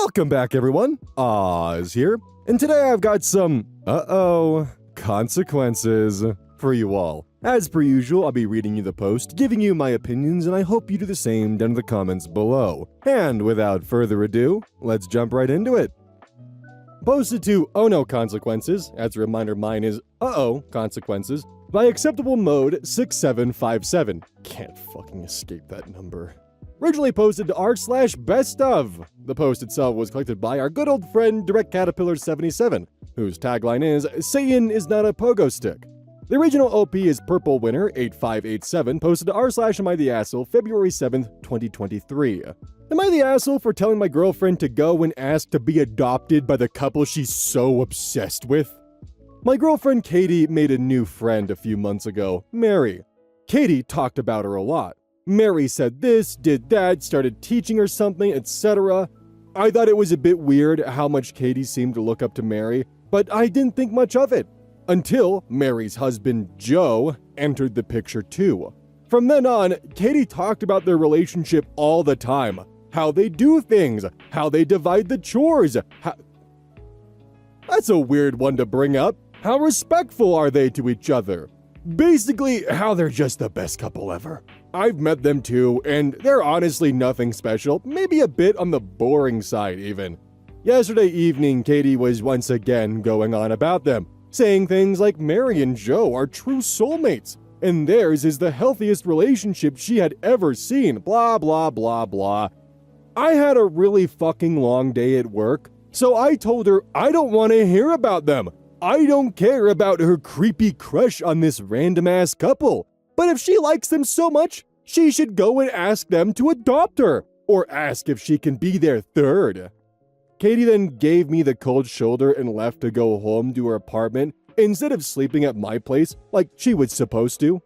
Welcome back, everyone. Oz here, and today I've got some consequences for you all. As per usual, I'll be reading you the post, giving you my opinions, and I hope you do the same down in the comments below. And without further ado, let's jump right into it. Posted to Oh No Consequences, as a reminder mine is Consequences, by Acceptable Mode 6757. Can't fucking escape that number. Originally posted to r/best of. The post itself was collected by our good old friend Direct Caterpillar 77, whose tagline is, Satan is not a pogo stick. The original OP is Purple Winner 8587, posted to r/amItheasshole February 7th, 2023. Am I the asshole for telling my girlfriend to go and ask to be adopted by the couple she's so obsessed with? My girlfriend Katie made a new friend a few months ago, Mary. Katie talked about her a lot. Mary said this, did that, started teaching her something, etc. I thought it was a bit weird how much Katie seemed to look up to Mary, but I didn't think much of it. Until Mary's husband, Joe, entered the picture too. From then on, Katie talked about their relationship all the time. How they do things, how they divide the chores, That's a weird one to bring up. How respectful are they to each other? Basically, how they're just the best couple ever. I've met them too, and they're honestly nothing special, maybe a bit on the boring side even. Yesterday evening, Katie was once again going on about them, saying things like Mary and Joe are true soulmates, and theirs is the healthiest relationship she had ever seen, blah blah blah blah. I had a really fucking long day at work, so I told her I don't want to hear about them. I don't care about her creepy crush on this random-ass couple. But if she likes them so much, she should go and ask them to adopt her, or ask if she can be their third. Katie then gave me the cold shoulder and left to go home to her apartment instead of sleeping at my place like she was supposed to.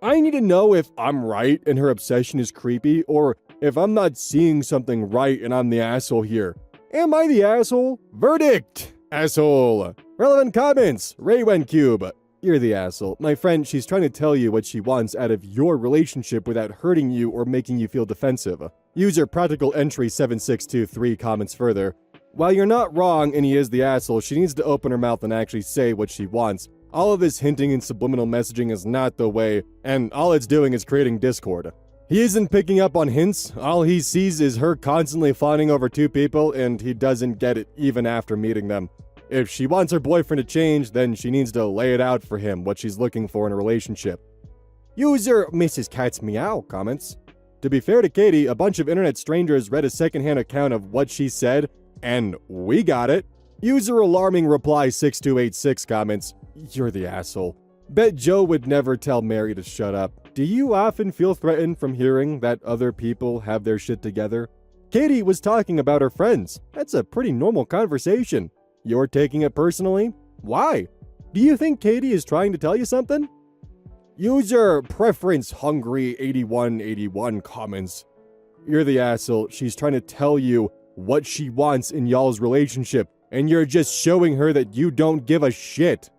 I need to know if I'm right and her obsession is creepy, or if I'm not seeing something right and I'm the asshole here. Am I the asshole? Verdict! Asshole. Relevant comments. RayWenCube. You're the asshole. My friend, she's trying to tell you what she wants out of your relationship without hurting you or making you feel defensive. User Practical Entry 7623 comments further. While you're not wrong and he is the asshole, she needs to open her mouth and actually say what she wants. All of this hinting and subliminal messaging is not the way, and all it's doing is creating discord. He isn't picking up on hints. All he sees is her constantly fawning over two people, and he doesn't get it even after meeting them. If she wants her boyfriend to change, then she needs to lay it out for him what she's looking for in a relationship. User Mrs. Cat's Meow comments. To be fair to Katie, a bunch of internet strangers read a secondhand account of what she said, and we got it. User Alarming Reply 6286 comments. You're the asshole. Bet Joe would never tell Mary to shut up. Do you often feel threatened from hearing that other people have their shit together? Katie was talking about her friends. That's a pretty normal conversation. You're taking it personally? Why? Do you think Katie is trying to tell you something? User Preference Hungry 8181 comments. You're the asshole. She's trying to tell you what she wants in y'all's relationship, and you're just showing her that you don't give a shit.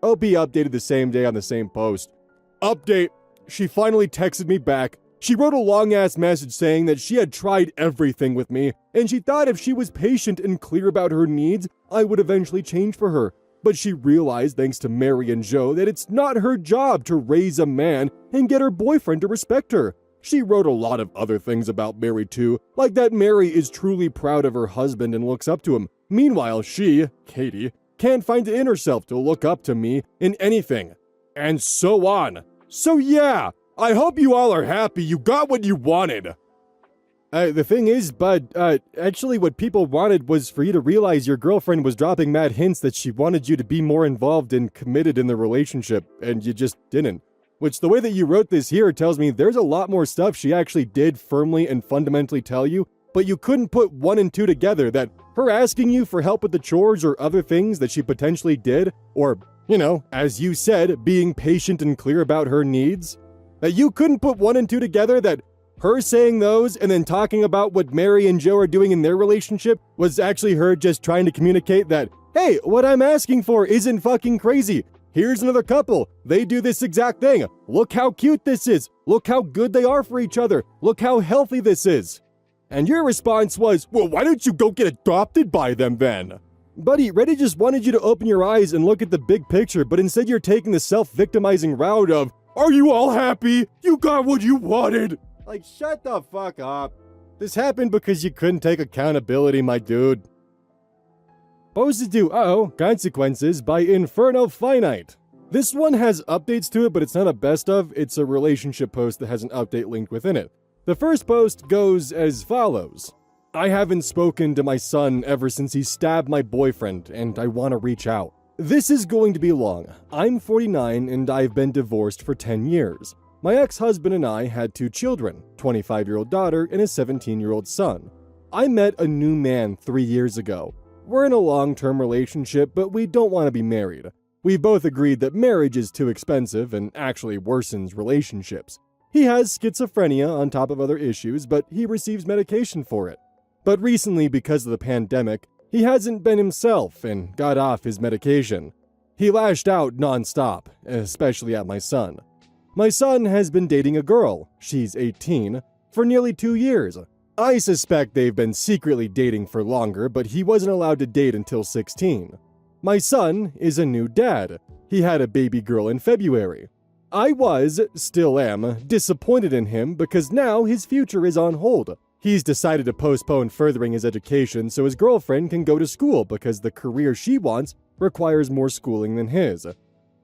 OP updated the same day on the same post. Update. She finally texted me back. She wrote a long-ass message saying that she had tried everything with me, and she thought if she was patient and clear about her needs, I would eventually change for her. But she realized, thanks to Mary and Joe, that it's not her job to raise a man and get her boyfriend to respect her. She wrote a lot of other things about Mary too, like that Mary is truly proud of her husband and looks up to him. Meanwhile, she, Katie, can't find it in herself to look up to me in anything. And so on. So yeah, I hope you all are happy you got what you wanted. The thing is, bud, actually what people wanted was for you to realize your girlfriend was dropping mad hints that she wanted you to be more involved and committed in the relationship, and you just didn't. Which, the way that you wrote this here tells me there's a lot more stuff she actually did firmly and fundamentally tell you, but you couldn't put one and two together, that her asking you for help with the chores or other things that she potentially did, or, you know, as you said, being patient and clear about her needs, that you couldn't put one and two together, that her saying those and then talking about what Mary and Joe are doing in their relationship was actually her just trying to communicate that, hey, what I'm asking for isn't fucking crazy. Here's another couple. They do this exact thing. Look how cute this is. Look how good they are for each other. Look how healthy this is. And your response was, well, why don't you go get adopted by them then? Buddy, Reddit just wanted you to open your eyes and look at the big picture, but instead you're taking the self-victimizing route of, are you all happy? You got what you wanted. Like, shut the fuck up. This happened because you couldn't take accountability, my dude. Posted to Consequences by Inferno Finite. This one has updates to it, but it's not a best of, it's a relationship post that has an update linked within it. The first post goes as follows. I haven't spoken to my son ever since he stabbed my boyfriend, and I want to reach out. This is going to be long. I'm 49 and I've been divorced for 10 years. My ex-husband and I had 2 children, 25-year-old daughter and a 17-year-old son. I met a new man 3 years ago. We're in a long-term relationship, but we don't want to be married. We both agreed that marriage is too expensive and actually worsens relationships. He has schizophrenia on top of other issues, but he receives medication for it. But recently, because of the pandemic, he hasn't been himself and got off his medication. He lashed out nonstop, especially at my son. My son has been dating a girl, she's 18, for nearly 2 years. I suspect they've been secretly dating for longer, but he wasn't allowed to date until 16. My son is a new dad. He had a baby girl in February. I still am, disappointed in him because now his future is on hold. He's decided to postpone furthering his education so his girlfriend can go to school because the career she wants requires more schooling than his.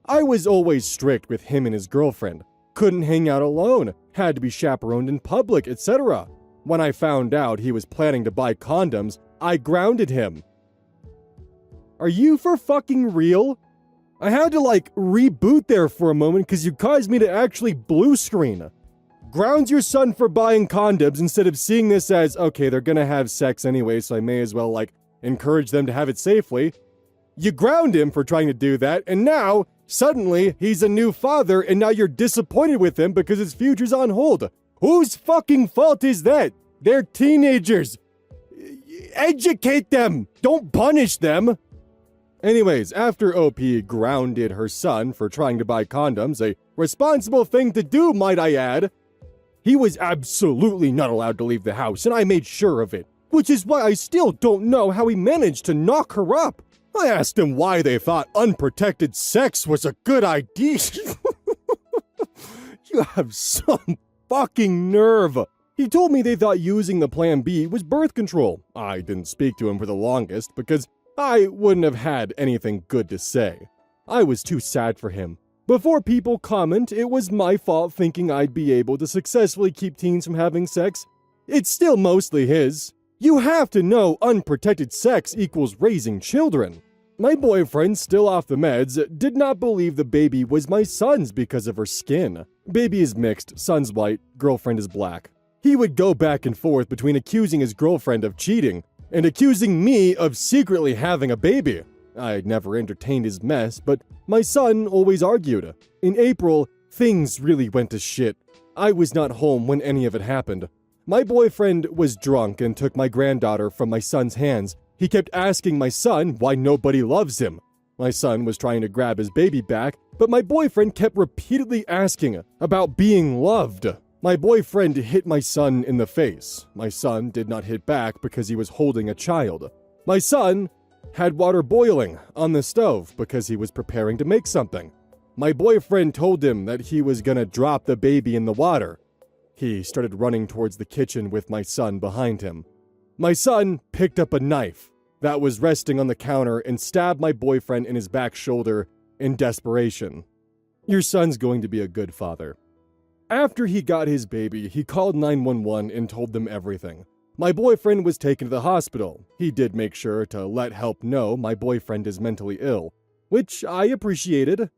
I was always strict with him and his girlfriend. Couldn't hang out alone, had to be chaperoned in public, etc. When I found out he was planning to buy condoms, I grounded him. Are you for fucking real? I had to reboot there for a moment because you caused me to actually blue screen. Grounds your son for buying condoms instead of seeing this as, okay, they're gonna have sex anyway, so I may as well encourage them to have it safely. You ground him for trying to do that, and now, suddenly, he's a new father, and now you're disappointed with him because his future's on hold. Whose fucking fault is that? They're teenagers. Educate them. Don't punish them. Anyways, after OP grounded her son for trying to buy condoms, a responsible thing to do, might I add, he was absolutely not allowed to leave the house, and I made sure of it, which is why I still don't know how he managed to knock her up. I asked him why they thought unprotected sex was a good idea. You have some fucking nerve. He told me they thought using the plan B was birth control. I didn't speak to him for the longest because I wouldn't have had anything good to say. I was too sad for him. Before people comment, it was my fault thinking I'd be able to successfully keep teens from having sex. It's still mostly his. You have to know unprotected sex equals raising children. My boyfriend, still off the meds, did not believe the baby was my son's because of her skin. Baby is mixed, son's white, girlfriend is black. He would go back and forth between accusing his girlfriend of cheating and accusing me of secretly having a baby. I'd never entertained his mess, but my son always argued. In April, things really went to shit. I was not home when any of it happened. My boyfriend was drunk and took my granddaughter from my son's hands. He kept asking my son why nobody loves him. My son was trying to grab his baby back, but my boyfriend kept repeatedly asking about being loved. My boyfriend hit my son in the face. My son did not hit back because he was holding a child. My son had water boiling on the stove because he was preparing to make something. My boyfriend told him that he was gonna drop the baby in the water. He started running towards the kitchen with my son behind him. My son picked up a knife that was resting on the counter and stabbed my boyfriend in his back shoulder in desperation. Your son's going to be a good father. After he got his baby, he called 911 and told them everything. My boyfriend was taken to the hospital. He did make sure to let help know my boyfriend is mentally ill, which I appreciated.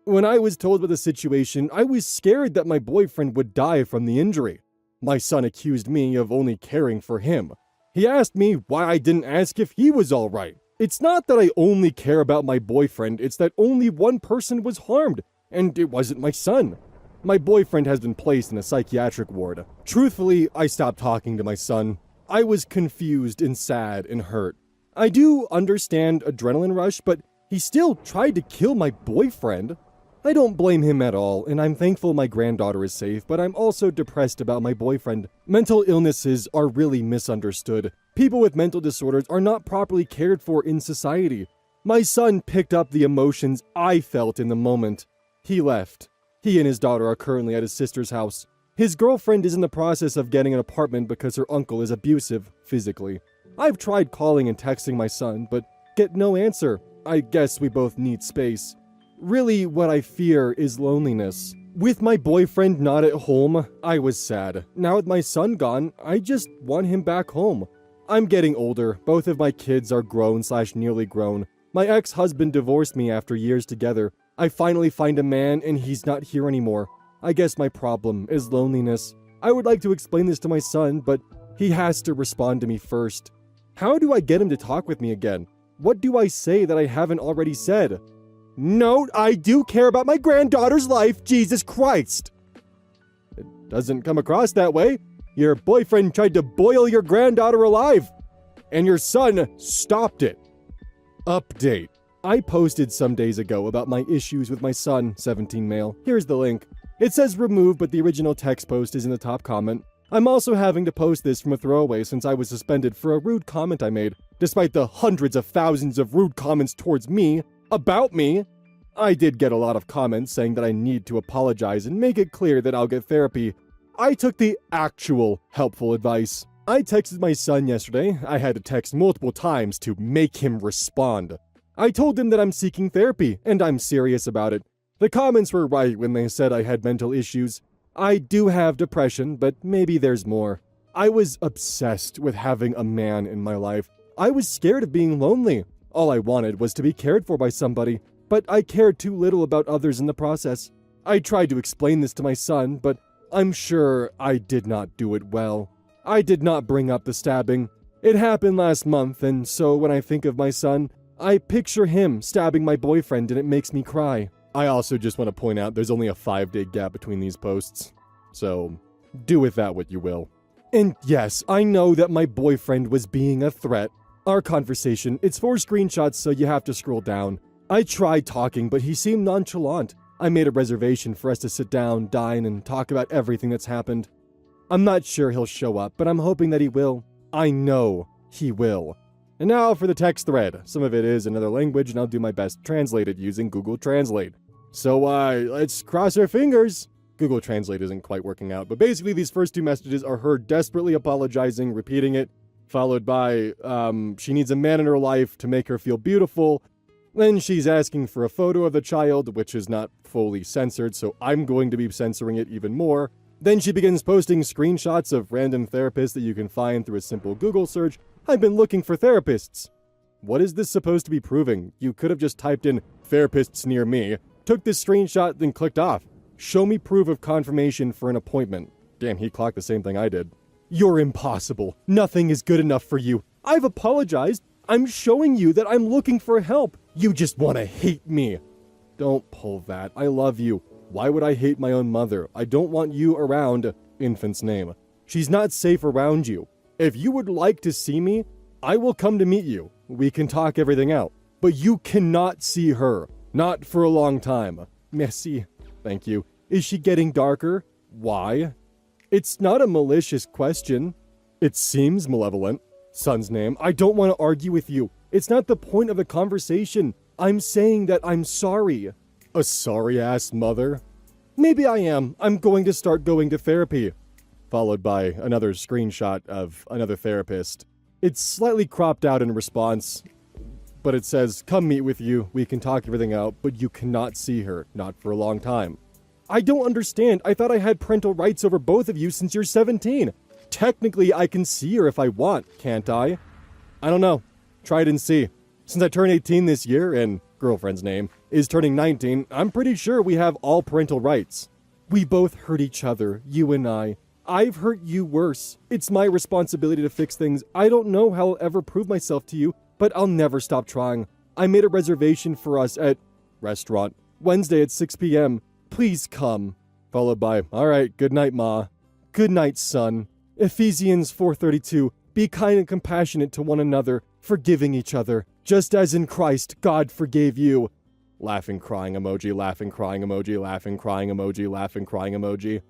When I was told about the situation, I was scared that my boyfriend would die from the injury. My son accused me of only caring for him. He asked me why I didn't ask if he was all right. It's not that I only care about my boyfriend, it's that only one person was harmed, and it wasn't my son. My boyfriend has been placed in a psychiatric ward. Truthfully, I stopped talking to my son. I was confused and sad and hurt. I do understand adrenaline rush, but he still tried to kill my boyfriend. I don't blame him at all, and I'm thankful my granddaughter is safe, but I'm also depressed about my boyfriend. Mental illnesses are really misunderstood. People with mental disorders are not properly cared for in society. My son picked up the emotions I felt in the moment. He left. He and his daughter are currently at his sister's house. His girlfriend is in the process of getting an apartment because her uncle is abusive physically. I've tried calling and texting my son, but get no answer. I guess we both need space. Really, what I fear is loneliness. With my boyfriend not at home, I was sad. Now with my son gone, I just want him back home. I'm getting older. Both of my kids are grown/nearly grown. My ex-husband divorced me after years together. I finally find a man and he's not here anymore. I guess my problem is loneliness. I would like to explain this to my son, but he has to respond to me first. How do I get him to talk with me again? What do I say that I haven't already said? Note, I do care about my granddaughter's life, Jesus Christ! It doesn't come across that way. Your boyfriend tried to boil your granddaughter alive, and your son stopped it. Update. I posted some days ago about my issues with my son, 17 male. Here's the link. It says remove, but the original text post is in the top comment. I'm also having to post this from a throwaway since I was suspended for a rude comment I made. Despite the hundreds of thousands of rude comments towards me, about me, I did get a lot of comments saying that I need to apologize and make it clear that I'll get therapy. I took the actual helpful advice. I texted my son yesterday. I had to text multiple times to make him respond. I told him that I'm seeking therapy, and I'm serious about it. The comments were right when they said I had mental issues. I do have depression, but maybe there's more. I was obsessed with having a man in my life. I was scared of being lonely. All I wanted was to be cared for by somebody, but I cared too little about others in the process. I tried to explain this to my son, but I'm sure I did not do it well. I did not bring up the stabbing. It happened last month, and so when I think of my son, I picture him stabbing my boyfriend and it makes me cry. I also just want to point out there's only a 5-day gap between these posts, so do with that what you will. And yes, I know that my boyfriend was being a threat. Our conversation, it's 4 screenshots, so you have to scroll down. I tried talking, but he seemed nonchalant. I made a reservation for us to sit down, dine, and talk about everything that's happened. I'm not sure he'll show up, but I'm hoping that he will. I know he will. And now for the text thread. Some of it is another language, and I'll do my best to translate it using Google Translate. So, let's cross our fingers. Google Translate isn't quite working out, but basically these first 2 messages are her desperately apologizing, repeating it, followed by, she needs a man in her life to make her feel beautiful. Then she's asking for a photo of the child, which is not fully censored, so I'm going to be censoring it even more. Then she begins posting screenshots of random therapists that you can find through a simple Google search. I've been looking for therapists. What is this supposed to be proving? You could have just typed in therapists near me, took this screenshot, then clicked off. Show me proof of confirmation for an appointment. Damn, he clocked the same thing I did. You're impossible. Nothing is good enough for you. I've apologized. I'm showing you that I'm looking for help. You just want to hate me. Don't pull that. I love you. Why would I hate my own mother? I don't want you around. Infant's name. She's not safe around you. If you would like to see me, I will come to meet you. We can talk everything out. But you cannot see her. Not for a long time. Merci. Thank you. Is she getting darker? Why? It's not a malicious question. It seems malevolent. Son's name. I don't want to argue with you. It's not the point of the conversation. I'm saying that I'm sorry. A sorry-ass mother? Maybe I am. I'm going to start going to therapy. Followed by another screenshot of another therapist. It's slightly cropped out in response, but it says, come meet with you. We can talk everything out, but you cannot see her. Not for a long time. I don't understand. I thought I had parental rights over both of you since you're 17. Technically, I can see her if I want, can't I? I don't know. Try it and see. Since I turned 18 this year, and girlfriend's name is turning 19, I'm pretty sure we have all parental rights. We both hurt each other, you and I. I've hurt you worse. It's my responsibility to fix things. I don't know how I'll ever prove myself to you, but I'll never stop trying. I made a reservation for us at restaurant Wednesday at 6 p.m. Please come. Followed by, all right, good night, Ma. Good night, son. Ephesians 4:32. Be kind and compassionate to one another, forgiving each other, just as in Christ God forgave you. Laughing, crying emoji, laughing, crying emoji, laughing, crying emoji, laughing, crying emoji.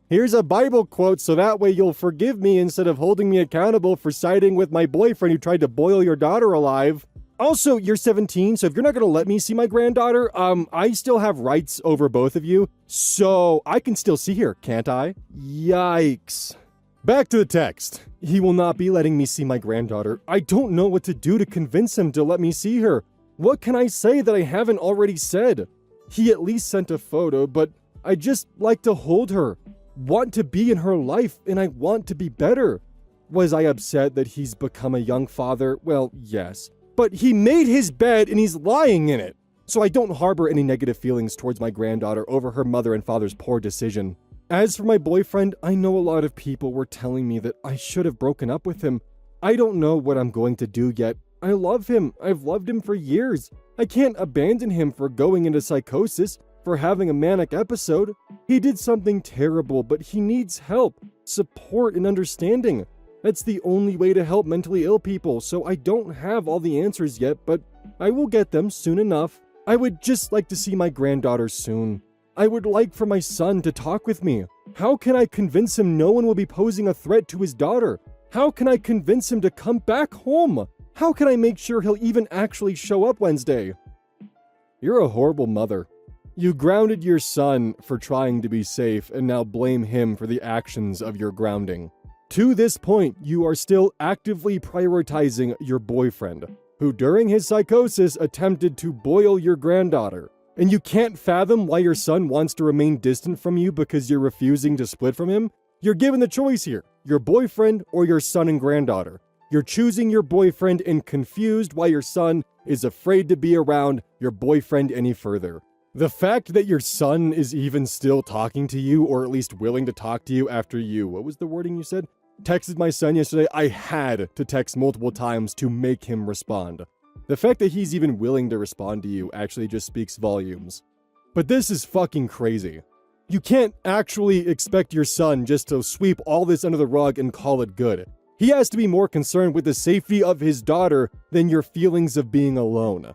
Here's a Bible quote so that way you'll forgive me instead of holding me accountable for siding with my boyfriend who tried to boil your daughter alive. Also, you're 17, so if you're not going to let me see my granddaughter, I still have rights over both of you, so I can still see her, can't I? Yikes. Back to the text. He will not be letting me see my granddaughter. I don't know what to do to convince him to let me see her. What can I say that I haven't already said? He at least sent a photo, but I just like to hold her. Want to be in her life, and I want to be better. Was I upset that he's become a young father? Well, yes. But he made his bed and he's lying in it. So I don't harbor any negative feelings towards my granddaughter over her mother and father's poor decision. As for my boyfriend, I know a lot of people were telling me that I should have broken up with him. I don't know what I'm going to do yet. I love him. I've loved him for years. I can't abandon him for going into psychosis, for having a manic episode. He did something terrible, but he needs help, support, and understanding. That's the only way to help mentally ill people, so I don't have all the answers yet, but I will get them soon enough. I would just like to see my granddaughter soon. I would like for my son to talk with me. How can I convince him no one will be posing a threat to his daughter? How can I convince him to come back home? How can I make sure he'll even actually show up Wednesday? You're a horrible mother. You grounded your son for trying to be safe and now blame him for the actions of your grounding. To this point, you are still actively prioritizing your boyfriend, who during his psychosis attempted to boil your granddaughter. And you can't fathom why your son wants to remain distant from you because you're refusing to split from him? You're given the choice here, your boyfriend or your son and granddaughter. You're choosing your boyfriend and confused why your son is afraid to be around your boyfriend any further. The fact that your son is even still talking to you, or at least willing to talk to you after you, what was the wording you said? Texted my son yesterday. I had to text multiple times to make him respond. The fact that he's even willing to respond to you actually just speaks volumes. But this is fucking crazy. You can't actually expect your son just to sweep all this under the rug and call it good. He has to be more concerned with the safety of his daughter than your feelings of being alone.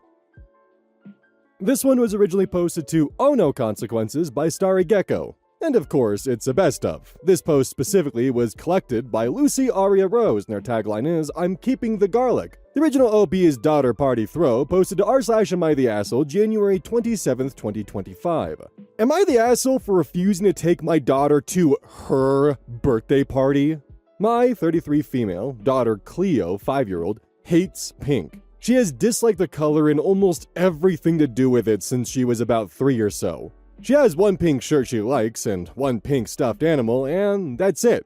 This one was originally posted to Oh No Consequences by Starry Gecko. And of course, it's a best of. This post specifically was collected by Lucy Aria Rose, and their tagline is, I'm keeping the garlic. The original OP is Daughter Party Throw, posted to r/Am-I-the-Asshole, January 27th, 2025. Am I the asshole for refusing to take my daughter to her birthday party? My 33 female daughter Cleo, 5-year-old, hates pink. She has disliked the color and almost everything to do with it since she was about 3 or so. She has one pink shirt she likes and one pink stuffed animal, and that's it.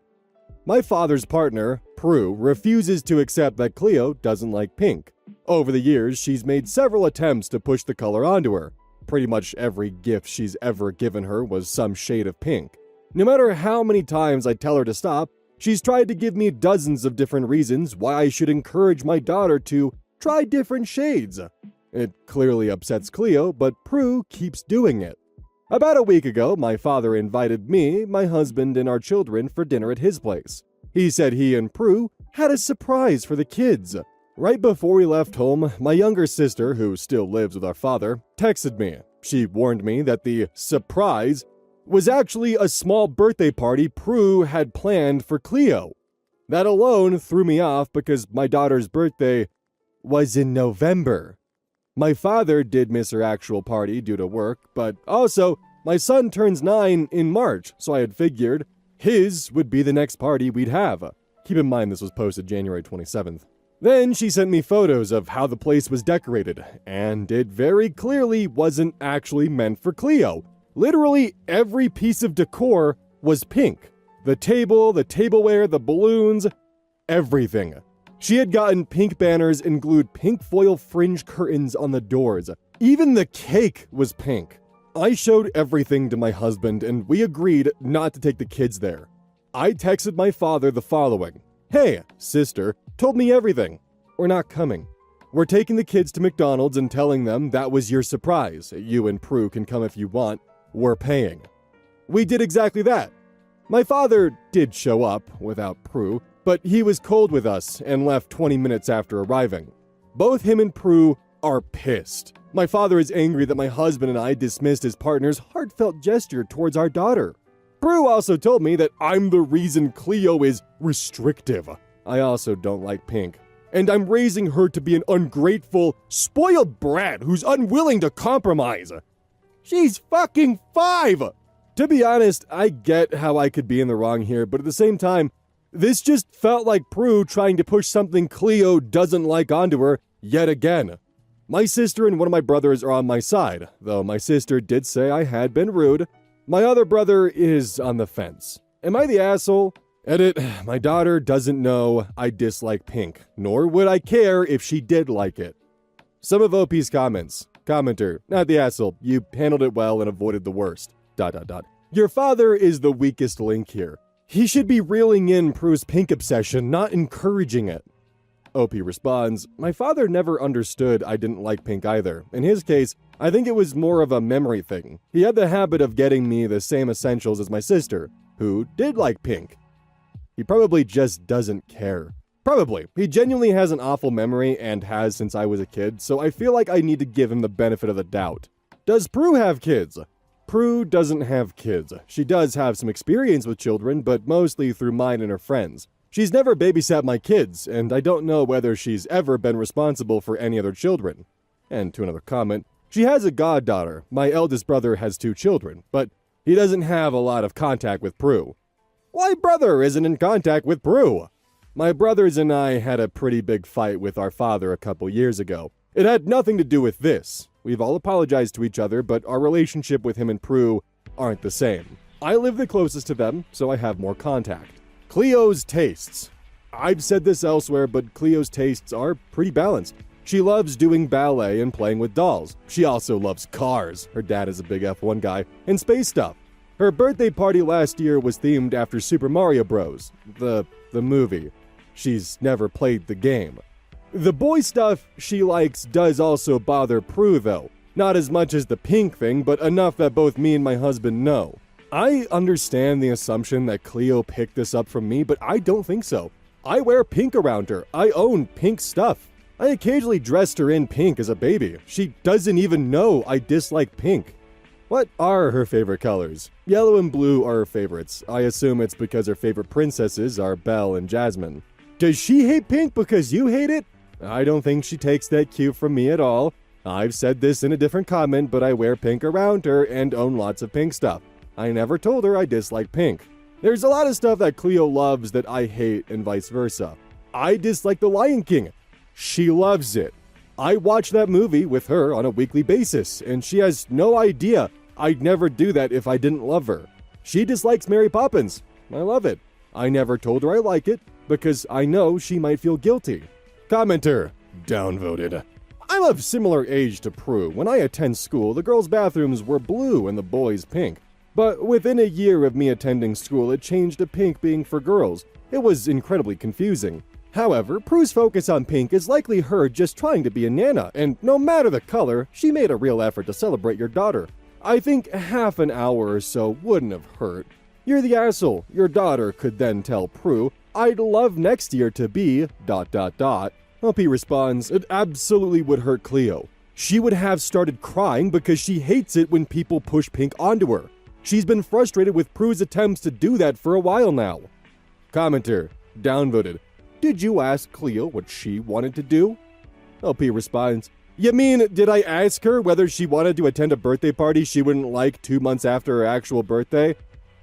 My father's partner, Prue, refuses to accept that Cleo doesn't like pink. Over the years, she's made several attempts to push the color onto her. Pretty much every gift she's ever given her was some shade of pink. No matter how many times I tell her to stop, she's tried to give me dozens of different reasons why I should encourage my daughter to try different shades. It clearly upsets Cleo, but Prue keeps doing it. About a week ago, my father invited me, my husband, and our children for dinner at his place. He said he and Prue had a surprise for the kids. Right before we left home, my younger sister, who still lives with our father, texted me. She warned me that the surprise was actually a small birthday party Prue had planned for Cleo. That alone threw me off because my daughter's birthday was in November. My father did miss her actual party due to work, but also, my son turns 9 in March, so I had figured his would be the next party we'd have. Keep in mind this was posted January 27th. Then she sent me photos of how the place was decorated, and it very clearly wasn't actually meant for Cleo. Literally every piece of decor was pink. The table, the tableware, the balloons, everything. She had gotten pink banners and glued pink foil fringe curtains on the doors. Even the cake was pink. I showed everything to my husband and we agreed not to take the kids there. I texted my father the following. Hey, sister, told me everything. We're not coming. We're taking the kids to McDonald's and telling them that was your surprise. You and Prue can come if you want. We're paying. We did exactly that. My father did show up without Prue, but he was cold with us and left 20 minutes after arriving. Both him and Prue are pissed. My father is angry that my husband and I dismissed his partner's heartfelt gesture towards our daughter. Prue also told me that I'm the reason Cleo is restrictive. I also don't like pink. And I'm raising her to be an ungrateful, spoiled brat who's unwilling to compromise. She's fucking 5! To be honest, I get how I could be in the wrong here, but at the same time, this just felt like Prue trying to push something Cleo doesn't like onto her yet again. My sister and one of my brothers are on my side, though my sister did say I had been rude. My other brother is on the fence. Am I the asshole? Edit, my daughter doesn't know I dislike pink, nor would I care if she did like it. Some of OP's comments. Commenter, not the asshole, you handled it well and avoided the worst. ... Your father is the weakest link here. He should be reeling in Prue's pink obsession, not encouraging it. OP responds, my father never understood I didn't like pink either. In his case, I think it was more of a memory thing. He had the habit of getting me the same essentials as my sister, who did like pink. He probably just doesn't care. Probably. He genuinely has an awful memory and has since I was a kid, so I feel like I need to give him the benefit of the doubt. Does Prue have kids? Prue doesn't have kids. She does have some experience with children, but mostly through mine and her friends. She's never babysat my kids, and I don't know whether she's ever been responsible for any other children. And to another comment, she has a goddaughter. My eldest brother has 2 children, but he doesn't have a lot of contact with Prue. My brother isn't in contact with Prue. My brothers and I had a pretty big fight with our father a couple years ago. It had nothing to do with this. We've all apologized to each other, but our relationship with him and Prue aren't the same. I live the closest to them, so I have more contact. Cleo's tastes. I've said this elsewhere, but Cleo's tastes are pretty balanced. She loves doing ballet and playing with dolls. She also loves cars. Her dad is a big F1 guy, and space stuff. Her birthday party last year was themed after Super Mario Bros. The movie. She's never played the game. The boy stuff she likes does also bother Prue though. Not as much as the pink thing, but enough that both me and my husband know. I understand the assumption that Cleo picked this up from me, but I don't think so. I wear pink around her. I own pink stuff. I occasionally dressed her in pink as a baby. She doesn't even know I dislike pink. What are her favorite colors? Yellow and blue are her favorites. I assume it's because her favorite princesses are Belle and Jasmine. Does she hate pink because you hate it? I don't think she takes that cue from me at all. I've said this in a different comment, but I wear pink around her and own lots of pink stuff. I never told her I dislike pink. There's a lot of stuff that Cleo loves that I hate and vice versa. I dislike The Lion King. She loves it. I watch that movie with her on a weekly basis, and she has no idea I'd never do that if I didn't love her. She dislikes Mary Poppins. I love it. I never told her I like it because I know she might feel guilty. Commenter, downvoted. I'm of similar age to Prue. When I attend school, the girls' bathrooms were blue and the boys' pink. But within a year of me attending school, it changed to pink being for girls. It was incredibly confusing. However, Prue's focus on pink is likely her just trying to be a nana, and no matter the color, she made a real effort to celebrate your daughter. I think half an hour or so wouldn't have hurt. You're the asshole. Your daughter could then tell Prue, I'd love next year to be ... OP responds, it absolutely would hurt Cleo. She would have started crying because she hates it when people push pink onto her. She's been frustrated with Prue's attempts to do that for a while now. Commenter, downvoted. Did you ask Cleo what she wanted to do? OP responds, you mean, did I ask her whether she wanted to attend a birthday party she wouldn't like 2 months after her actual birthday?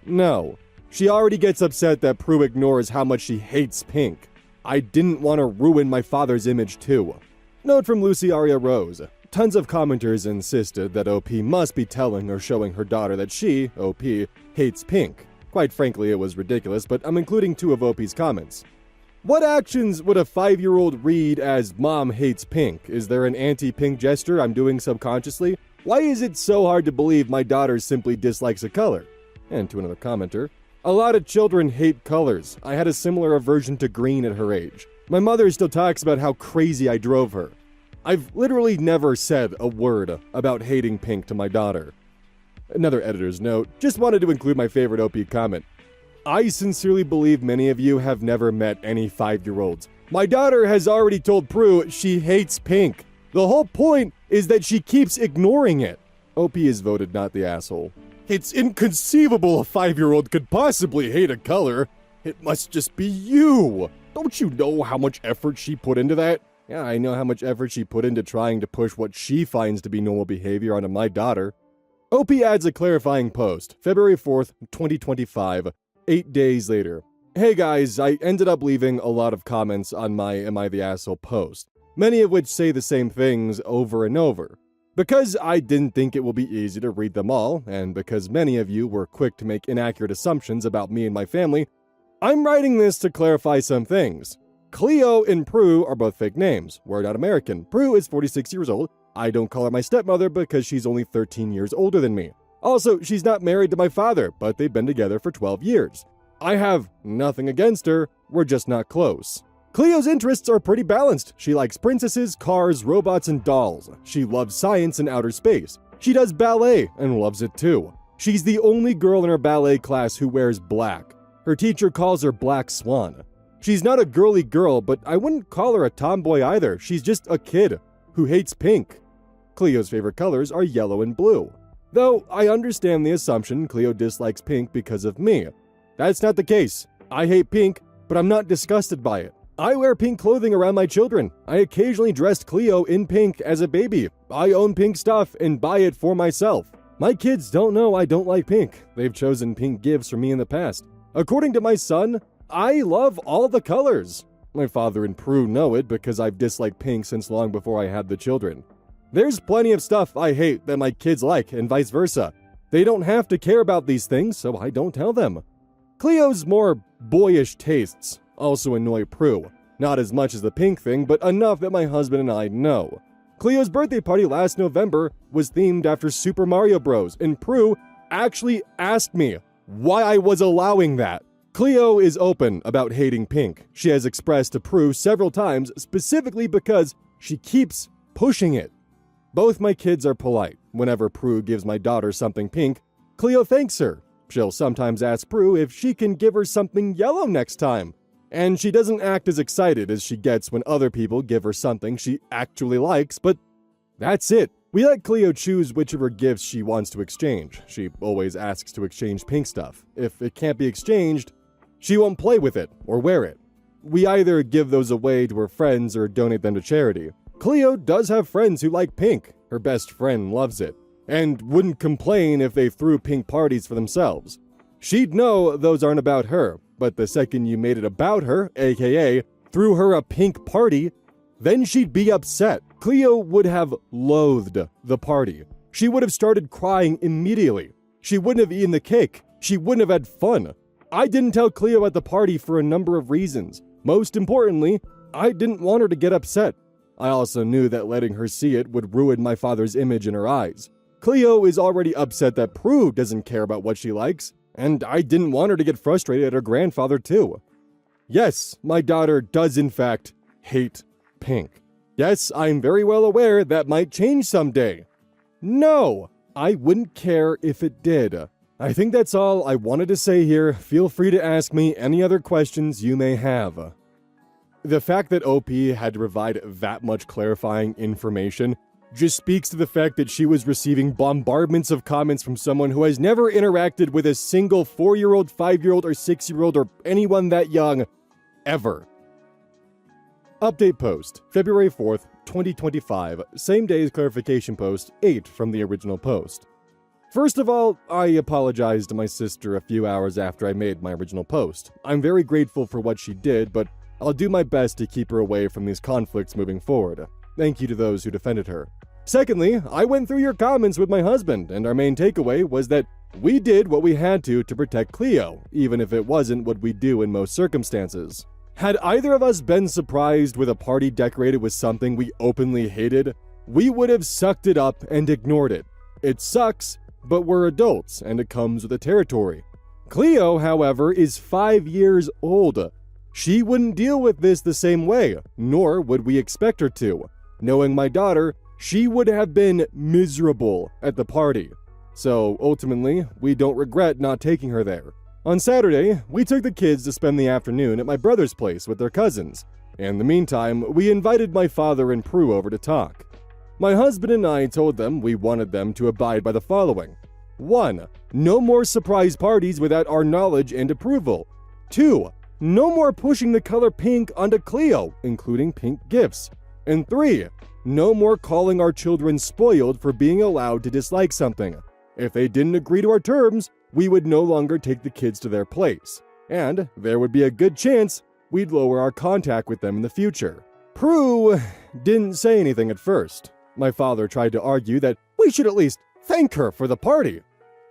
No. She already gets upset that Prue ignores how much she hates pink. I didn't want to ruin my father's image too. Note from Lucy Aria Rose. Tons of commenters insisted that OP must be telling or showing her daughter that she, OP, hates pink. Quite frankly, it was ridiculous, but I'm including 2 of OP's comments. What actions would a 5-year-old read as mom hates pink? Is there an anti-pink gesture I'm doing subconsciously? Why is it so hard to believe my daughter simply dislikes a color? And to another commenter, a lot of children hate colors. I had a similar aversion to green at her age. My mother still talks about how crazy I drove her. I've literally never said a word about hating pink to my daughter. Another editor's note, just wanted to include my favorite OP comment. I sincerely believe many of you have never met any 5-year-olds. My daughter has already told Prue she hates pink. The whole point is that she keeps ignoring it. OP is voted not the asshole. It's inconceivable a 5-year-old could possibly hate a color. It must just be you. Don't you know how much effort she put into that? Yeah, I know how much effort she put into trying to push what she finds to be normal behavior onto my daughter. OP adds a clarifying post, February 4th, 2025, 8 days later. Hey guys, I ended up leaving a lot of comments on my Am I the Asshole post, many of which say the same things over and over. Because I didn't think it will be easy to read them all, and because many of you were quick to make inaccurate assumptions about me and my family, I'm writing this to clarify some things. Cleo and Prue are both fake names. We're not American. Prue is 46 years old. I don't call her my stepmother because she's only 13 years older than me. Also, she's not married to my father, but they've been together for 12 years. I have nothing against her, we're just not close. Cleo's interests are pretty balanced. She likes princesses, cars, robots, and dolls. She loves science and outer space. She does ballet and loves it too. She's the only girl in her ballet class who wears black. Her teacher calls her Black Swan. She's not a girly girl, but I wouldn't call her a tomboy either. She's just a kid who hates pink. Cleo's favorite colors are yellow and blue. Though I understand the assumption Cleo dislikes pink because of me. That's not the case. I hate pink, but I'm not disgusted by it. I wear pink clothing around my children. I occasionally dressed Cleo in pink as a baby. I own pink stuff and buy it for myself. My kids don't know I don't like pink. They've chosen pink gifts for me in the past. According to my son, I love all the colors. My father and Prue know it because I've disliked pink since long before I had the children. There's plenty of stuff I hate that my kids like and vice versa. They don't have to care about these things, so I don't tell them. Cleo's more boyish tastes also annoy Prue. Not as much as the pink thing, but enough that my husband and I know. Cleo's birthday party last November was themed after Super Mario Bros., and Prue actually asked me why I was allowing that. Cleo is open about hating pink. She has expressed to Prue several times, specifically because she keeps pushing it. Both my kids are polite. Whenever Prue gives my daughter something pink, Cleo thanks her. She'll sometimes ask Prue if she can give her something yellow next time. And she doesn't act as excited as she gets when other people give her something she actually likes, but that's it. We let Cleo choose which of her gifts she wants to exchange. She always asks to exchange pink stuff. If it can't be exchanged, she won't play with it or wear it. We either give those away to her friends or donate them to charity. Cleo does have friends who like pink. Her best friend loves it, and wouldn't complain if they threw pink parties for themselves. She'd know those aren't about her, but the second you made it about her, aka threw her a pink party, then she'd be upset. Cleo would have loathed the party. She would have started crying immediately. She wouldn't have eaten the cake. She wouldn't have had fun. I didn't tell Cleo at the party for a number of reasons. Most importantly, I didn't want her to get upset. I also knew that letting her see it would ruin my father's image in her eyes. Cleo is already upset that Prue doesn't care about what she likes, and I didn't want her to get frustrated at her grandfather too. Yes, my daughter does in fact hate pink. Yes, I'm very well aware that might change someday. No, I wouldn't care if it did. I think that's all I wanted to say here. Feel free to ask me any other questions you may have. The fact that OP had to provide that much clarifying information just speaks to the fact that she was receiving bombardments of comments from someone who has never interacted with a single 4-year-old, 5-year-old, or 6-year-old, or anyone that young, ever. Update post, February 4th, 2025, same day as clarification post, 8 from the original post. First of all, I apologized to my sister a few hours after I made my original post. I'm very grateful for what she did, but I'll do my best to keep her away from these conflicts moving forward. Thank you to those who defended her. Secondly, I went through your comments with my husband, and our main takeaway was that we did what we had to protect Cleo, even if it wasn't what we do in most circumstances. Had either of us been surprised with a party decorated with something we openly hated, we would have sucked it up and ignored it. It sucks, but we're adults, and it comes with the territory. Cleo, however, is 5 years old. She wouldn't deal with this the same way, nor would we expect her to. Knowing my daughter, she would have been miserable at the party. So ultimately, we don't regret not taking her there. On Saturday, we took the kids to spend the afternoon at my brother's place with their cousins. In the meantime, we invited my father and Prue over to talk. My husband and I told them we wanted them to abide by the following. 1. No more surprise parties without our knowledge and approval. 2. No more pushing the color pink onto Cleo, including pink gifts. And 3. No more calling our children spoiled for being allowed to dislike something. If they didn't agree to our terms, we would no longer take the kids to their place. And there would be a good chance we'd lower our contact with them in the future. Prue didn't say anything at first. My father tried to argue that we should at least thank her for the party.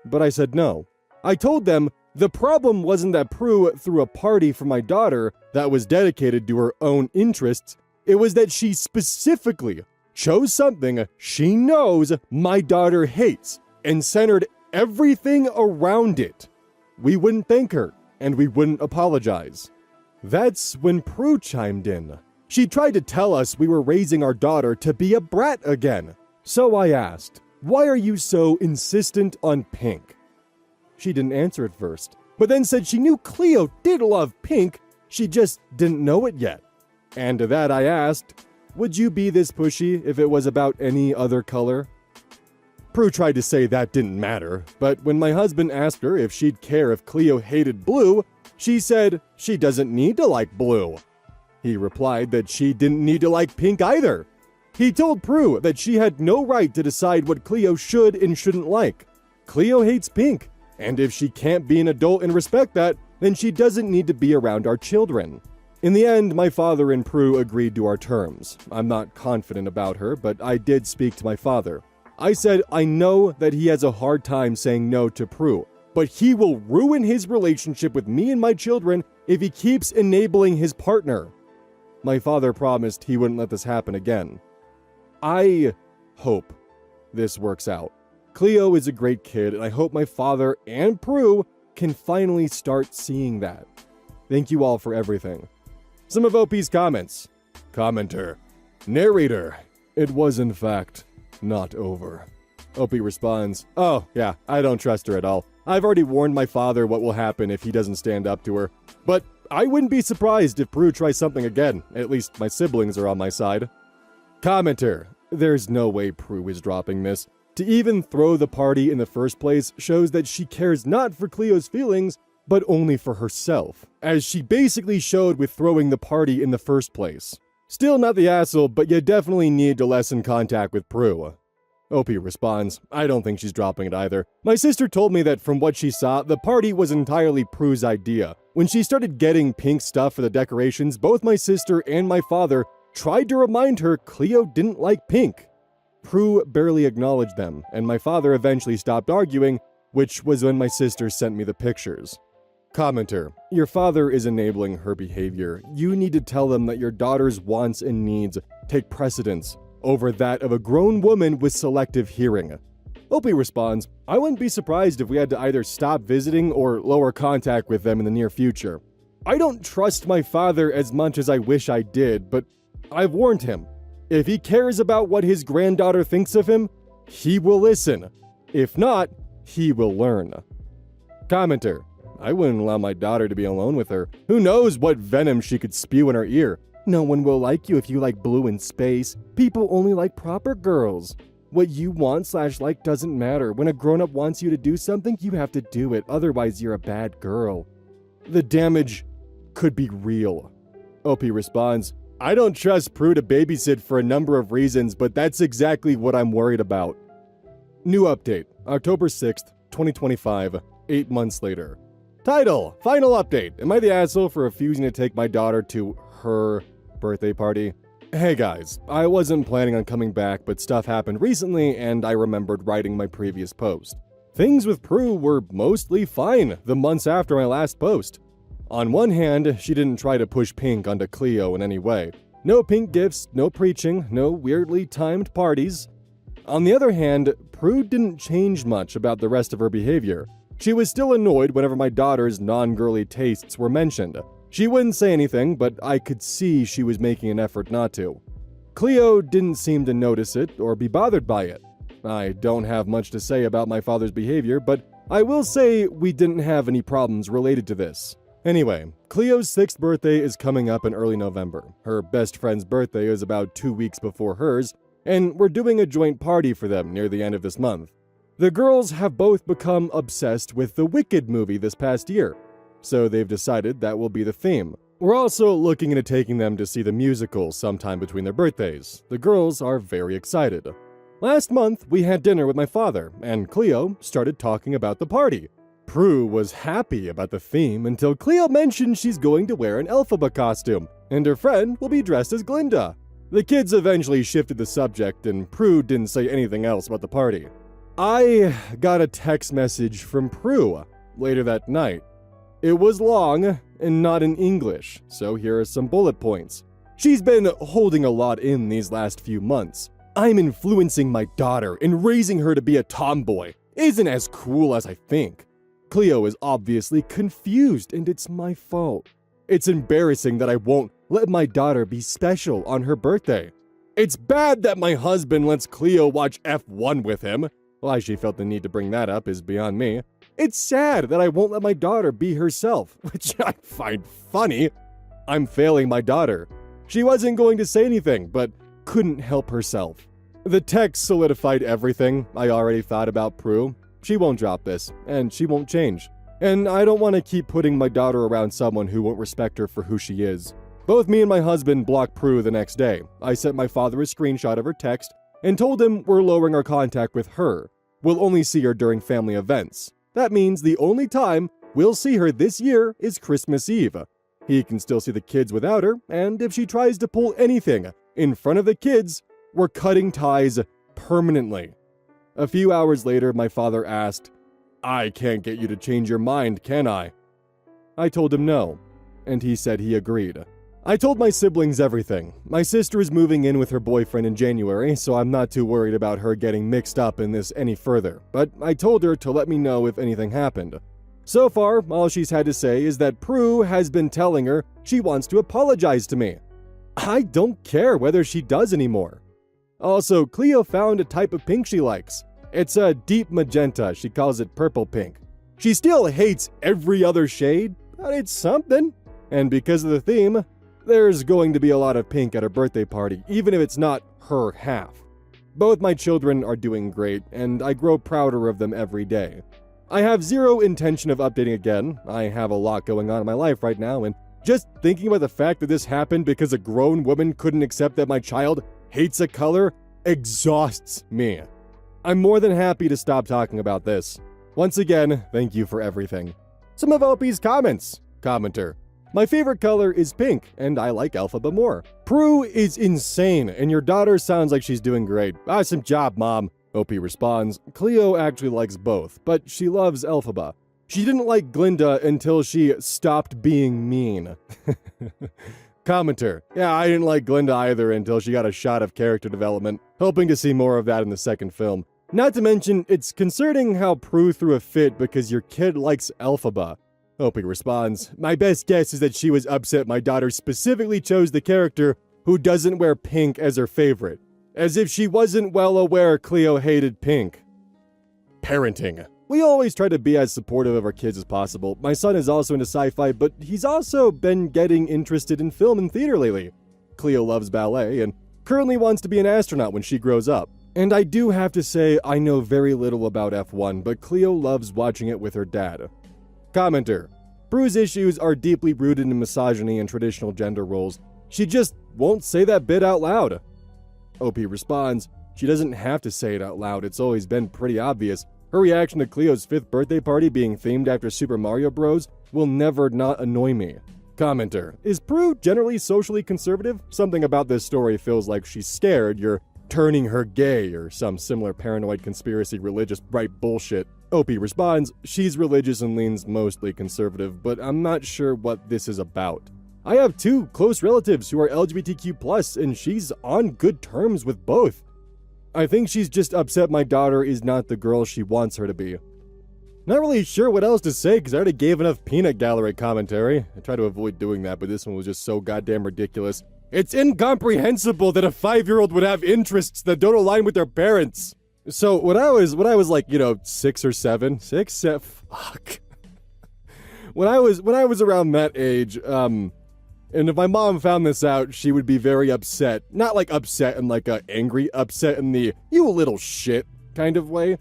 But I said no. I told them the problem wasn't that Prue threw a party for my daughter that was dedicated to her own interests. It was that she specifically chose something she knows my daughter hates and centered everything around it. We wouldn't thank her, and we wouldn't apologize. That's when Prue chimed in. She tried to tell us we were raising our daughter to be a brat again. So I asked, "Why are you so insistent on pink?" She didn't answer at first, but then said she knew Cleo did love pink, she just didn't know it yet. And to that I asked, "Would you be this pushy if it was about any other color?" Prue tried to say that didn't matter, but when my husband asked her if she'd care if Cleo hated blue, she said she doesn't need to like blue. He replied that she didn't need to like pink either. He told Prue that she had no right to decide what Cleo should and shouldn't like. Cleo hates pink, and if she can't be an adult and respect that, then she doesn't need to be around our children. In the end, my father and Prue agreed to our terms. I'm not confident about her, but I did speak to my father. I said I know that he has a hard time saying no to Prue, but he will ruin his relationship with me and my children if he keeps enabling his partner. My father promised he wouldn't let this happen again. I hope this works out. Cleo is a great kid, and I hope my father and Prue can finally start seeing that. Thank you all for everything. Some of OP's comments. Commenter. Narrator. It was in fact not over. OP responds, "Oh, yeah, I don't trust her at all. I've already warned my father what will happen if he doesn't stand up to her. But I wouldn't be surprised if Prue tries something again. At least my siblings are on my side." Commenter. There's no way Prue is dropping this. To even throw the party in the first place shows that she cares not for Cleo's feelings, but only for herself, as she basically showed with throwing the party in the first place. Still not the asshole, but you definitely need to lessen contact with Prue. OP responds, I don't think she's dropping it either. My sister told me that from what she saw, the party was entirely Prue's idea. When she started getting pink stuff for the decorations, both my sister and my father tried to remind her Cleo didn't like pink. Prue barely acknowledged them, and my father eventually stopped arguing, which was when my sister sent me the pictures. Commenter, your father is enabling her behavior. You need to tell them that your daughter's wants and needs take precedence over that of a grown woman with selective hearing. Opie responds, I wouldn't be surprised if we had to either stop visiting or lower contact with them in the near future. I don't trust my father as much as I wish I did, but I've warned him. If he cares about what his granddaughter thinks of him, he will listen. If not, he will learn. Commenter, I wouldn't allow my daughter to be alone with her. Who knows what venom she could spew in her ear? No one will like you if you like blue in space. People only like proper girls. What you want/like doesn't matter. When a grown-up wants you to do something, you have to do it. Otherwise, you're a bad girl. The damage could be real. OP responds, I don't trust Prue to babysit for a number of reasons, but that's exactly what I'm worried about. New update, October 6th, 2025, 8 months later. Title, final update. Am I the asshole for refusing to take my daughter to her birthday party? Hey guys, I wasn't planning on coming back, but stuff happened recently and I remembered writing my previous post. Things with Prue were mostly fine the months after my last post. On one hand, she didn't try to push pink onto Cleo in any way. No pink gifts, no preaching, no weirdly timed parties. On the other hand, Prue didn't change much about the rest of her behavior. She was still annoyed whenever my daughter's non-girly tastes were mentioned. She wouldn't say anything, but I could see she was making an effort not to. Cleo didn't seem to notice it or be bothered by it. I don't have much to say about my father's behavior, but I will say we didn't have any problems related to this. Anyway, Cleo's 6th birthday is coming up in early November. Her best friend's birthday is about 2 weeks before hers, and we're doing a joint party for them near the end of this month. The girls have both become obsessed with the Wicked movie this past year, so they've decided that will be the theme. We're also looking into taking them to see the musical sometime between their birthdays. The girls are very excited. Last month, we had dinner with my father, and Cleo started talking about the party. Prue was happy about the theme until Cleo mentioned she's going to wear an Elphaba costume, and her friend will be dressed as Glinda. The kids eventually shifted the subject, and Prue didn't say anything else about the party. I got a text message from Prue later that night. It was long and not in English, so here are some bullet points. She's been holding a lot in these last few months. I'm influencing my daughter and raising her to be a tomboy. Isn't as cool as I think. Cleo is obviously confused, and it's my fault. It's embarrassing that I won't let my daughter be special on her birthday. It's bad that my husband lets Cleo watch F1 with him. Why she felt the need to bring that up is beyond me. It's sad that I won't let my daughter be herself, which I find funny. I'm failing my daughter. She wasn't going to say anything, but couldn't help herself. The text solidified everything I already thought about Prue. She won't drop this, and she won't change. And I don't want to keep putting my daughter around someone who won't respect her for who she is. Both me and my husband blocked Prue the next day. I sent my father a screenshot of her text and told him we're lowering our contact with her. We'll only see her during family events. That means the only time we'll see her this year is Christmas Eve. He can still see the kids without her, and if she tries to pull anything in front of the kids, we're cutting ties permanently. A few hours later, my father asked, I can't get you to change your mind, can I? I told him no, and he said he agreed. I told my siblings everything. My sister is moving in with her boyfriend in January, so I'm not too worried about her getting mixed up in this any further, but I told her to let me know if anything happened. So far, all she's had to say is that Prue has been telling her she wants to apologize to me. I don't care whether she does anymore. Also, Cleo found a type of pink she likes. It's a deep magenta, she calls it purple pink. She still hates every other shade, but it's something. And because of the theme, there's going to be a lot of pink at her birthday party, even if it's not her half. Both my children are doing great, and I grow prouder of them every day. I have zero intention of updating again. I have a lot going on in my life right now, and just thinking about the fact that this happened because a grown woman couldn't accept that my child hates a color exhausts me. I'm more than happy to stop talking about this. Once again, thank you for everything. Some of OP's comments. Commenter. My favorite color is pink, and I like Elphaba more. Prue is insane, and your daughter sounds like she's doing great. Awesome job, Mom. OP responds, Cleo actually likes both, but she loves Elphaba. She didn't like Glinda until she stopped being mean. Commenter. Yeah, I didn't like Glinda either until she got a shot of character development, hoping to see more of that in the second film. Not to mention, it's concerning how Prue threw a fit because your kid likes Elphaba. Opie responds, my best guess is that she was upset my daughter specifically chose the character who doesn't wear pink as her favorite. As if she wasn't well aware Cleo hated pink. Parenting. We always try to be as supportive of our kids as possible. My son is also into sci-fi, but he's also been getting interested in film and theater lately. Cleo loves ballet and currently wants to be an astronaut when she grows up. And I do have to say I know very little about F1, but Cleo loves watching it with her dad. Commenter. Prue's issues are deeply rooted in misogyny and traditional gender roles. She just won't say that bit out loud. OP responds, she doesn't have to say it out loud, it's always been pretty obvious. Her reaction to Cleo's 5th birthday party being themed after Super Mario Bros. Will never not annoy me. Commenter. Is Prue generally socially conservative? Something about this story feels like she's scared you're turning her gay or some similar paranoid conspiracy religious bright bullshit. OP responds, she's religious and leans mostly conservative, but I'm not sure what this is about. I have 2 close relatives who are LGBTQ+, and she's on good terms with both. I think she's just upset my daughter is not the girl she wants her to be. Not really sure what else to say because I already gave enough peanut gallery commentary. I try to avoid doing that, but this one was just so goddamn ridiculous. It's incomprehensible that a 5-year-old would have interests that don't align with their parents. So when I was like, 6 or 7, fuck. when I was around that age, and And if my mom found this out, she would be very upset. Not like upset in like a angry upset in the "you little shit" kind of way.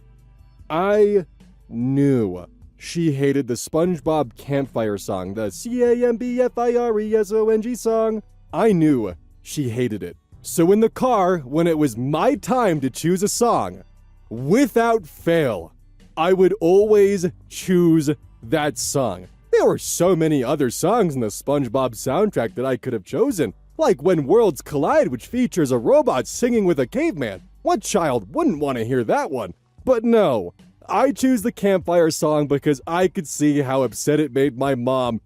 I knew she hated the SpongeBob campfire song, the CAMBFIRESONG song. I knew she hated it. So in the car, when it was my time to choose a song, without fail, I would always choose that song. There were so many other songs in the SpongeBob soundtrack that I could have chosen, like When Worlds Collide, which features a robot singing with a caveman. What child wouldn't want to hear that one? But no, I choose the campfire song because I could see how upset it made my mom,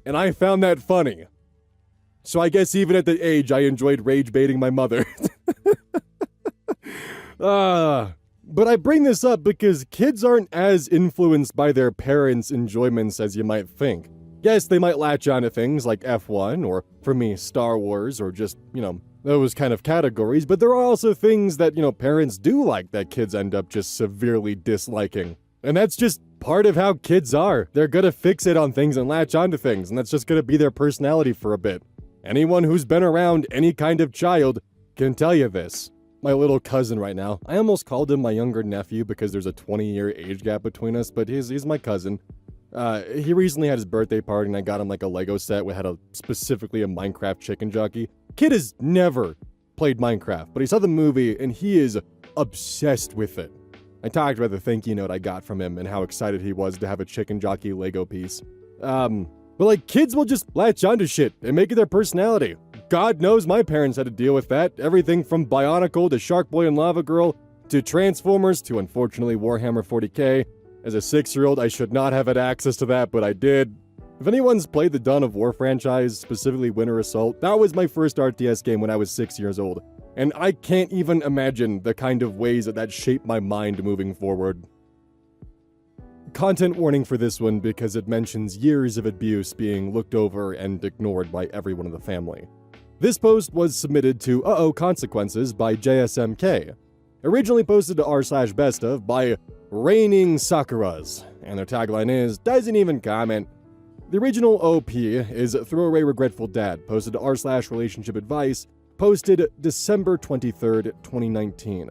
and I found that funny. So I guess even at the age, I enjoyed rage baiting my mother. But I bring this up because kids aren't as influenced by their parents' enjoyments as you might think. Yes, they might latch on to things like F1, or for me, Star Wars, or just, those kind of categories, but there are also things that, parents do like that kids end up just severely disliking. And that's just part of how kids are. They're gonna fixate on things and latch onto things, and that's just gonna be their personality for a bit. Anyone who's been around any kind of child can tell you this. My little cousin right now, I almost called him my younger nephew because there's a 20-year age gap between us, but he's my cousin. He recently had his birthday party and I got him like a Lego set which had specifically a Minecraft chicken jockey. Kid has never played Minecraft, but he saw the movie and he is obsessed with it. I talked about the thank you note I got from him and how excited he was to have a chicken jockey Lego piece. But like, kids will just latch onto shit and make it their personality. God knows my parents had to deal with that. Everything from Bionicle to Shark Boy and Lava Girl to Transformers to, unfortunately, Warhammer 40k. As a 6-year-old, I should not have had access to that, but I did. If anyone's played the Dawn of War franchise, specifically Winter Assault, that was my first RTS game when I was 6 years old. And I can't even imagine the kind of ways that shaped my mind moving forward. Content warning for this one because it mentions years of abuse being looked over and ignored by everyone in the family. This post was submitted to Consequences by JSMK. Originally posted to r/best of by Raining Sakuras, and their tagline is, "Doesn't even comment." The original OP is Throwaway Regretful Dad, posted to r/relationship advice, posted December 23rd, 2019.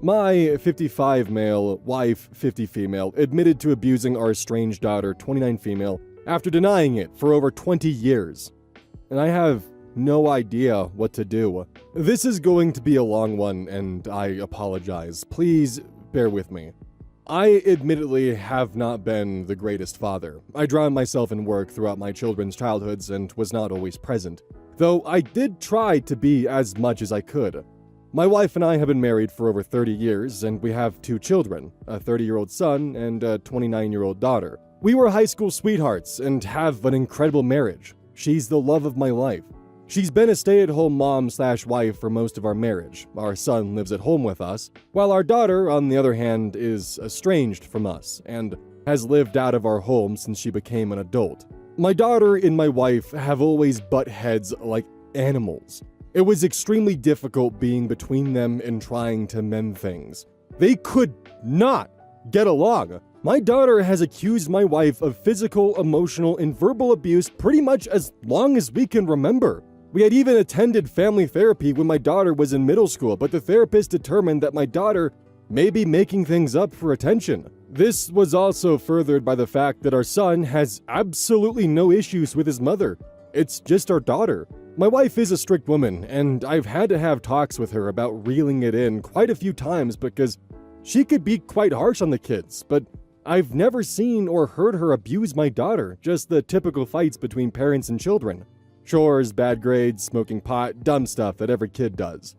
My 55 male, wife 50 female, admitted to abusing our estranged daughter 29 female after denying it for over 20 years. And I have no idea what to do. This is going to be a long one and I apologize. Please bear with me. I admittedly have not been the greatest father. I drowned myself in work throughout my children's childhoods and was not always present, though I did try to be as much as I could. My wife and I have been married for over 30 years, and we have 2 children, a 30-year-old son and a 29-year-old daughter. We were high school sweethearts and have an incredible marriage. She's the love of my life. She's been a stay-at-home mom/wife for most of our marriage. Our son lives at home with us, while our daughter, on the other hand, is estranged from us and has lived out of our home since she became an adult. My daughter and my wife have always butt heads like animals. It was extremely difficult being between them and trying to mend things. They could not get along. My daughter has accused my wife of physical, emotional, and verbal abuse pretty much as long as we can remember. We had even attended family therapy when my daughter was in middle school, but the therapist determined that my daughter may be making things up for attention. This was also furthered by the fact that our son has absolutely no issues with his mother. It's just our daughter. My wife is a strict woman, and I've had to have talks with her about reeling it in quite a few times because she could be quite harsh on the kids, but I've never seen or heard her abuse my daughter, just the typical fights between parents and children. Chores, bad grades, smoking pot, dumb stuff that every kid does.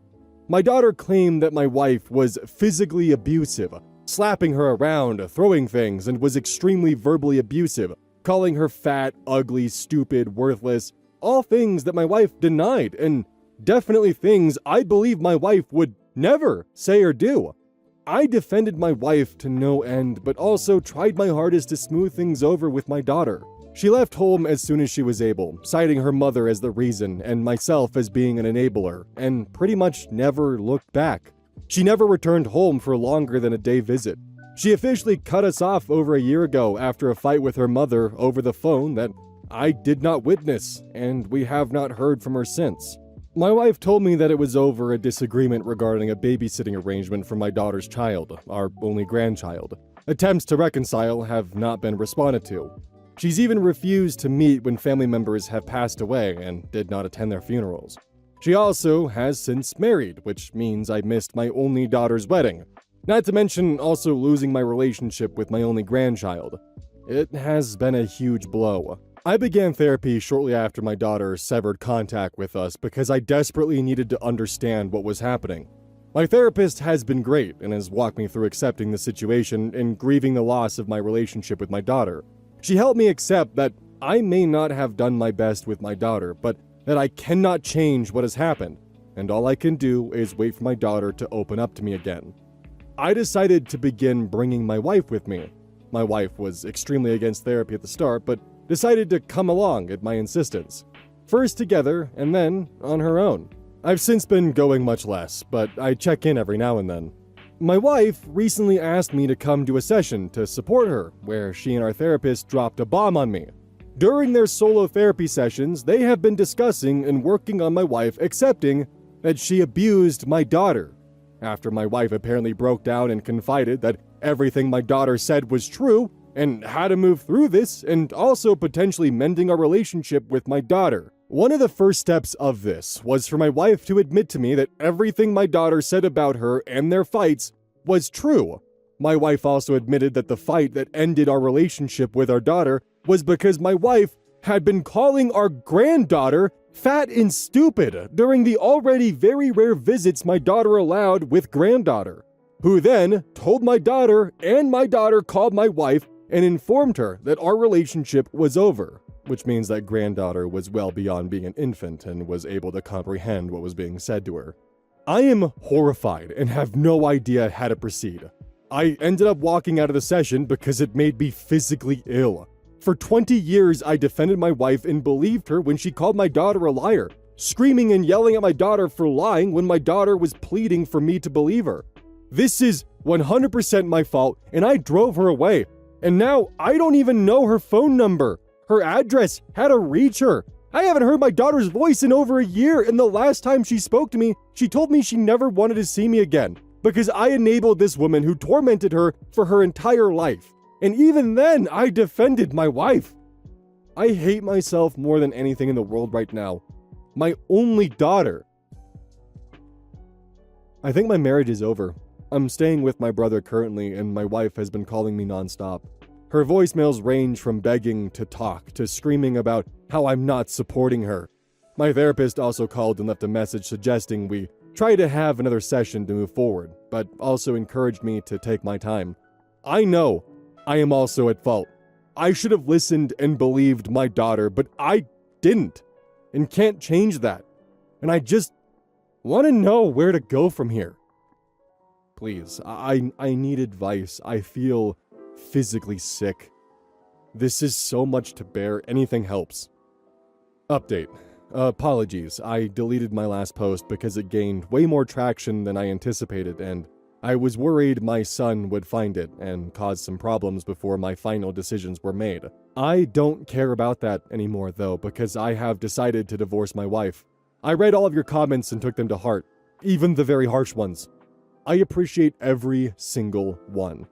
My daughter claimed that my wife was physically abusive, slapping her around, throwing things, and was extremely verbally abusive, calling her fat, ugly, stupid, worthless, all things that my wife denied, and definitely things I believe my wife would never say or do. I defended my wife to no end, but also tried my hardest to smooth things over with my daughter. She left home as soon as she was able, citing her mother as the reason and myself as being an enabler, and pretty much never looked back. She never returned home for longer than a day visit. She officially cut us off over a year ago after a fight with her mother over the phone that I did not witness, and we have not heard from her since. My wife told me that it was over a disagreement regarding a babysitting arrangement for my daughter's child, our only grandchild. Attempts to reconcile have not been responded to. She's even refused to meet when family members have passed away and did not attend their funerals. She also has since married, which means I missed my only daughter's wedding, not to mention also losing my relationship with my only grandchild. It has been a huge blow. I began therapy shortly after my daughter severed contact with us because I desperately needed to understand what was happening. My therapist has been great and has walked me through accepting the situation and grieving the loss of my relationship with my daughter. She helped me accept that I may not have done my best with my daughter, but that I cannot change what has happened, and all I can do is wait for my daughter to open up to me again. I decided to begin bringing my wife with me. My wife was extremely against therapy at the start, but decided to come along at my insistence. First together, and then on her own. I've since been going much less, but I check in every now and then. My wife recently asked me to come to a session to support her, where she and our therapist dropped a bomb on me. During their solo therapy sessions, they have been discussing and working on my wife accepting that she abused my daughter. After my wife apparently broke down and confided that everything my daughter said was true, and how to move through this, and also potentially mending our relationship with my daughter. One of the first steps of this was for my wife to admit to me that everything my daughter said about her and their fights was true. My wife also admitted that the fight that ended our relationship with our daughter was because my wife had been calling our granddaughter fat and stupid during the already very rare visits my daughter allowed with granddaughter, who then told my daughter, and my daughter called my wife and informed her that our relationship was over, which means that granddaughter was well beyond being an infant and was able to comprehend what was being said to her. I am horrified and have no idea how to proceed. I ended up walking out of the session because it made me physically ill. For 20 years, I defended my wife and believed her when she called my daughter a liar, screaming and yelling at my daughter for lying when my daughter was pleading for me to believe her. This is 100% my fault, and I drove her away. And now I don't even know her phone number, her address, how to reach her. I haven't heard my daughter's voice in over a year, and the last time she spoke to me, she told me she never wanted to see me again because I enabled this woman who tormented her for her entire life. And even then, I defended my wife. I hate myself more than anything in the world right now. My only daughter. I think my marriage is over. I'm staying with my brother currently, and my wife has been calling me nonstop. Her voicemails range from begging to talk to screaming about how I'm not supporting her. My therapist also called and left a message suggesting we try to have another session to move forward, but also encouraged me to take my time. I know I am also at fault. I should have listened and believed my daughter, but I didn't, and can't change that. And I just want to know where to go from here. Please, I need advice. I feel physically sick. This is so much to bear. Anything helps. Update. Apologies. I deleted my last post because it gained way more traction than I anticipated, and I was worried my son would find it and cause some problems before my final decisions were made. I don't care about that anymore, though, because I have decided to divorce my wife. I read all of your comments and took them to heart, even the very harsh ones. I appreciate every single one.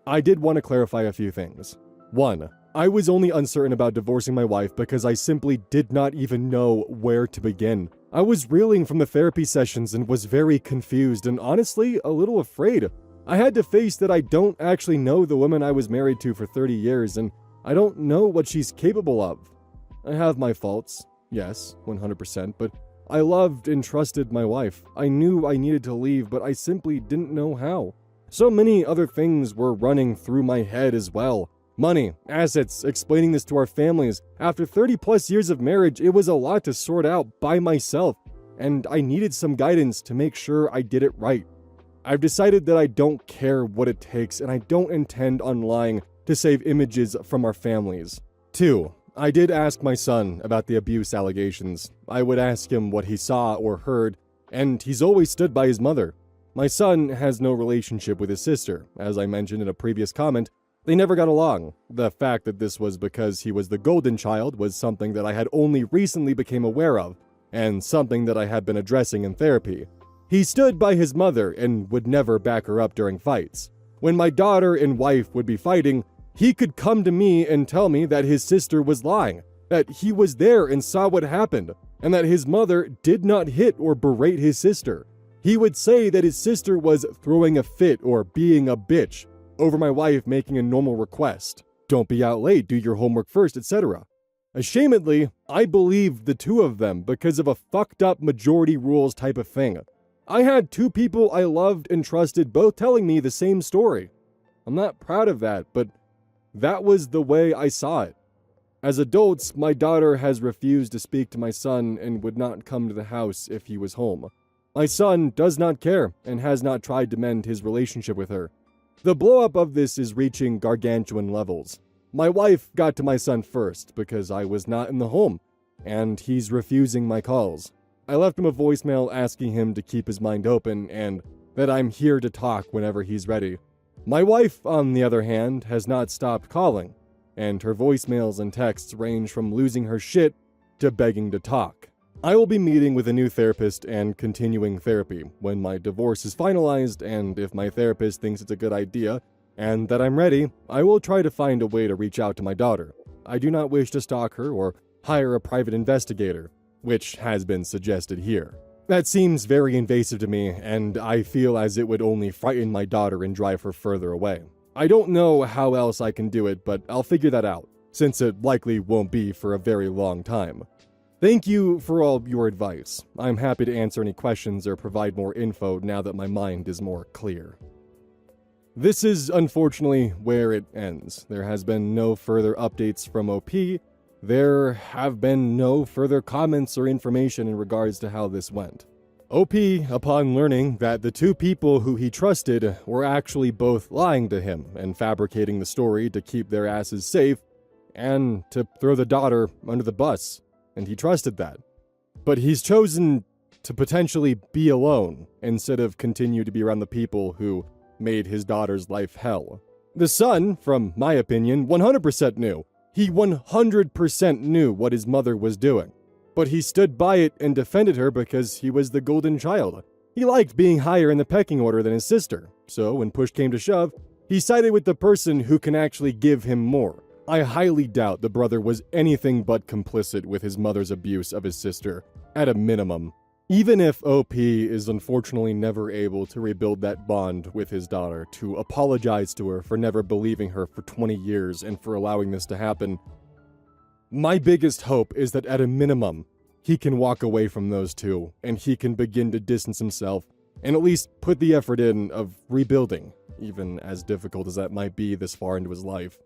I did want to clarify a few things. 1. I was only uncertain about divorcing my wife because I simply did not even know where to begin. I was reeling from the therapy sessions and was very confused and honestly a little afraid. I had to face that I don't actually know the woman I was married to for 30 years and I don't know what she's capable of. I have my faults, yes, 100%, but I loved and trusted my wife. I knew I needed to leave, but I simply didn't know how. So many other things were running through my head as well. Money, assets, explaining this to our families. After 30 plus years of marriage, it was a lot to sort out by myself, and I needed some guidance to make sure I did it right. I've decided that I don't care what it takes, and I don't intend on lying to save images from our families. 2. I did ask my son about the abuse allegations. I would ask him what he saw or heard, and he's always stood by his mother. My son has no relationship with his sister. As I mentioned in a previous comment, They never got along. The fact that this was because he was the golden child was something that I had only recently became aware of, and something that I had been addressing in therapy. He stood by his mother and would never back her up during fights. When my daughter and wife would be fighting, he could come to me and tell me that his sister was lying, that he was there and saw what happened, and that his mother did not hit or berate his sister. He would say that his sister was throwing a fit or being a bitch over my wife making a normal request. Don't be out late, do your homework first, etc. Ashamedly, I believed the two of them because of a fucked up majority rules type of thing. I had two people I loved and trusted both telling me the same story. I'm not proud of that, but that was the way I saw it. As adults, my daughter has refused to speak to my son and would not come to the house if he was home. My son does not care and has not tried to mend his relationship with her. The blow-up of this is reaching gargantuan levels. My wife got to my son first because I was not in the home, and he's refusing my calls. I left him a voicemail asking him to keep his mind open and that I'm here to talk whenever he's ready. My wife, on the other hand, has not stopped calling, and her voicemails and texts range from losing her shit to begging to talk. I will be meeting with a new therapist and continuing therapy when my divorce is finalized, and if my therapist thinks it's a good idea and that I'm ready, I will try to find a way to reach out to my daughter. I do not wish to stalk her or hire a private investigator, which has been suggested here. That seems very invasive to me, and I feel as it would only frighten my daughter and drive her further away. I don't know how else I can do it, but I'll figure that out, since it likely won't be for a very long time. Thank you for all your advice. I'm happy to answer any questions or provide more info now that my mind is more clear. This is unfortunately where it ends. There has been no further updates from OP. There have been no further comments or information in regards to how this went. OP, upon learning that the two people who he trusted were actually both lying to him and fabricating the story to keep their asses safe and to throw the daughter under the bus, and he trusted that. But he's chosen to potentially be alone instead of continue to be around the people who made his daughter's life hell. The son, from my opinion, 100% knew. He 100% knew what his mother was doing. But he stood by it and defended her because he was the golden child. He liked being higher in the pecking order than his sister, so when push came to shove, he sided with the person who can actually give him more. I highly doubt the brother was anything but complicit with his mother's abuse of his sister, at a minimum. Even if OP is unfortunately never able to rebuild that bond with his daughter, to apologize to her for never believing her for 20 years and for allowing this to happen, my biggest hope is that at a minimum, he can walk away from those two, and he can begin to distance himself, and at least put the effort in of rebuilding, even as difficult as that might be this far into his life.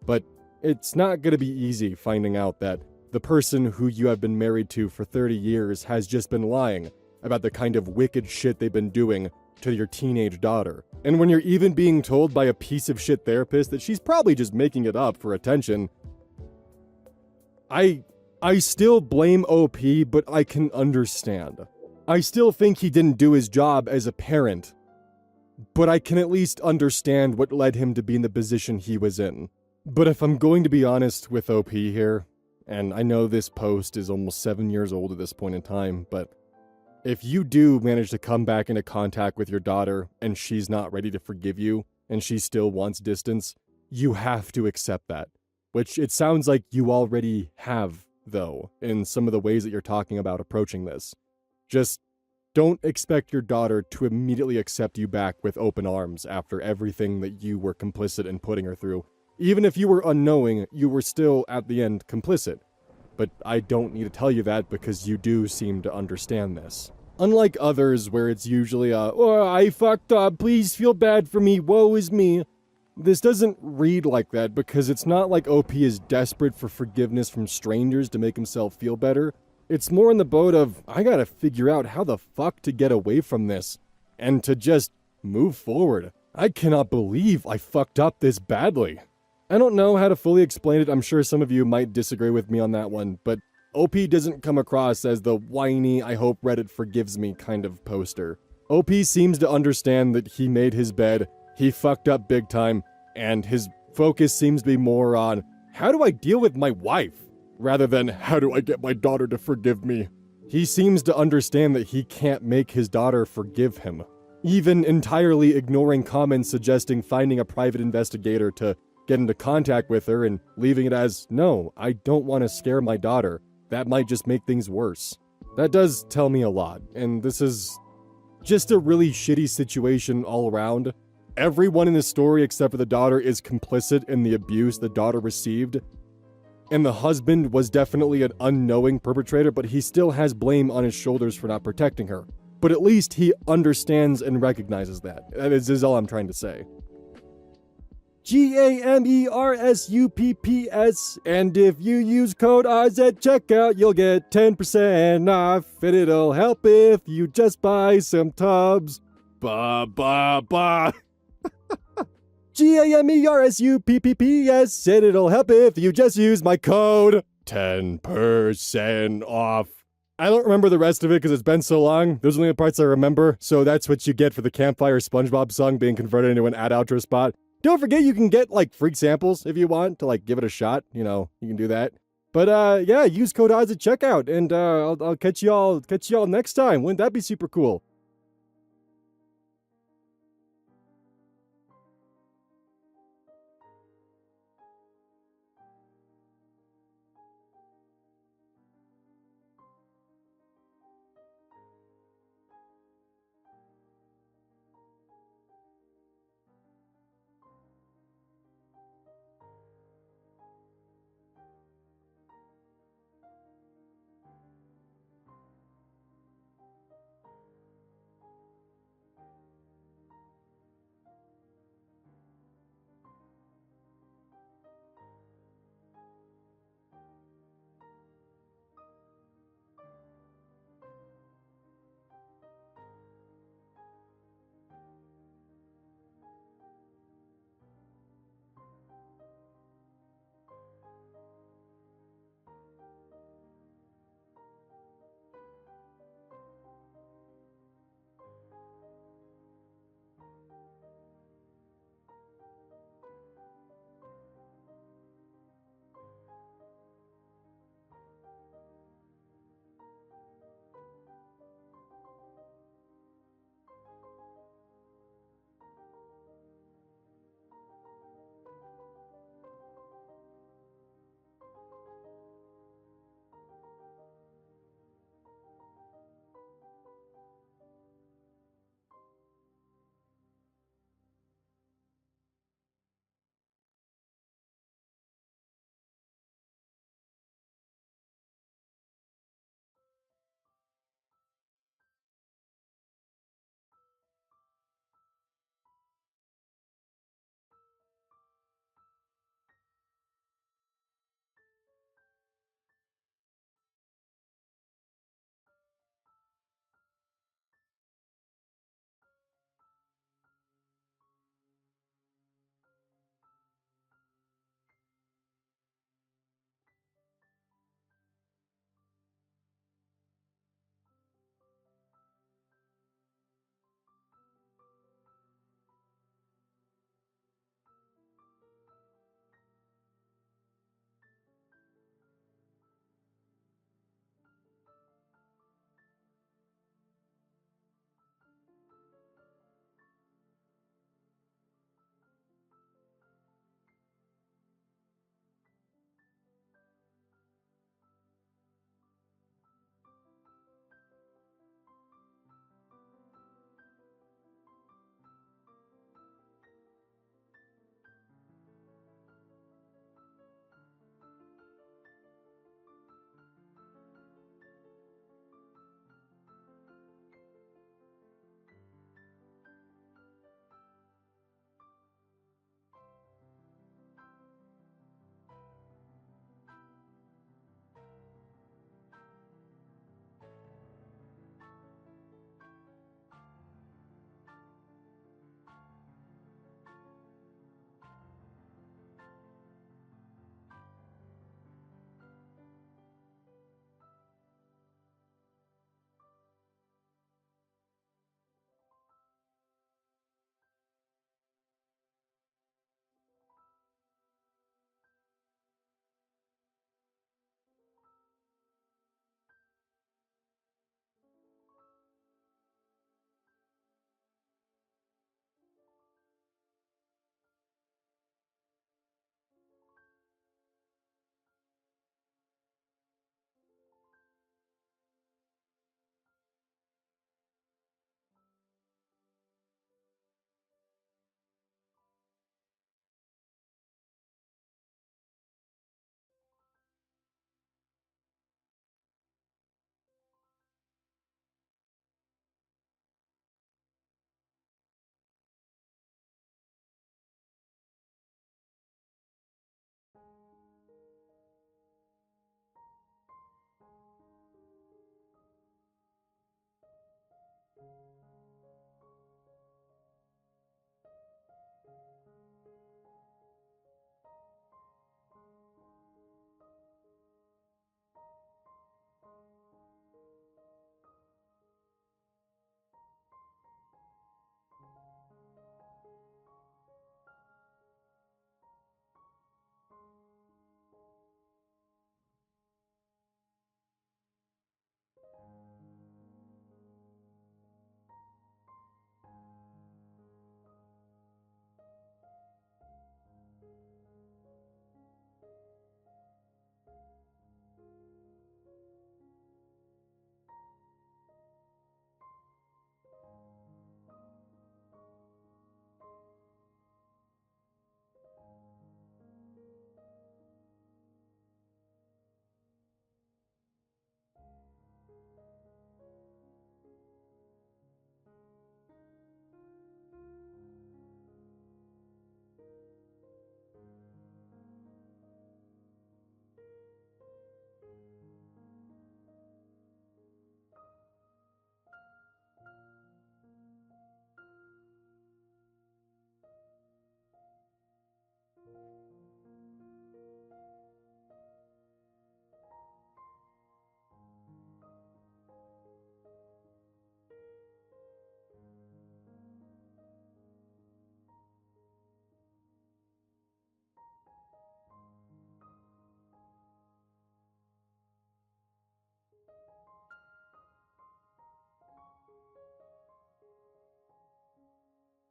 But it's not going to be easy finding out that the person who you have been married to for 30 years has just been lying about the kind of wicked shit they've been doing to your teenage daughter. And when you're even being told by a piece of shit therapist that she's probably just making it up for attention, I still blame OP, but I can understand. I still think he didn't do his job as a parent, but I can at least understand what led him to be in the position he was in. But if I'm going to be honest with OP here, and I know this post is almost 7 years old at this point in time, but if you do manage to come back into contact with your daughter and she's not ready to forgive you and she still wants distance, you have to accept that. Which it sounds like you already have, though, in some of the ways that you're talking about approaching this. Just don't expect your daughter to immediately accept you back with open arms after everything that you were complicit in putting her through. Even if you were unknowing, you were still, at the end, complicit. But I don't need to tell you that because you do seem to understand this. Unlike others where it's usually oh, I fucked up, please feel bad for me, woe is me. This doesn't read like that because it's not like OP is desperate for forgiveness from strangers to make himself feel better. It's more in the boat of, I gotta figure out how the fuck to get away from this and to just move forward. I cannot believe I fucked up this badly. I don't know how to fully explain it. I'm sure some of you might disagree with me on that one, but OP doesn't come across as the whiny, I hope Reddit forgives me kind of poster. OP seems to understand that he made his bed, he fucked up big time, and his focus seems to be more on, how do I deal with my wife? Rather than, how do I get my daughter to forgive me? He seems to understand that he can't make his daughter forgive him, even entirely ignoring comments suggesting finding a private investigator to get into contact with her and leaving it as, no, I don't want to scare my daughter. That might just make things worse. That does tell me a lot, and this is just a really shitty situation all around. Everyone in the story except for the daughter is complicit in the abuse the daughter received. And the husband was definitely an unknowing perpetrator, but he still has blame on his shoulders for not protecting her. But at least he understands and recognizes that. That is all I'm trying to say. GAMERSUPPS, and if you use code OZ at checkout, you'll get 10% off, and it'll help if you just buy some tubs. Ba ba ba. GAMERSUPPS, and it'll help if you just use my code 10% off. I don't remember the rest of it because it's been so long. Those are only the parts I remember, so that's what you get for the Campfire SpongeBob song being converted into an ad-outro spot. Don't forget you can get, like, freak samples if you want to, like, give it a shot. You know, you can do that. But, yeah, use code ODDS at checkout, and I'll catch y'all next time. Wouldn't that be super cool?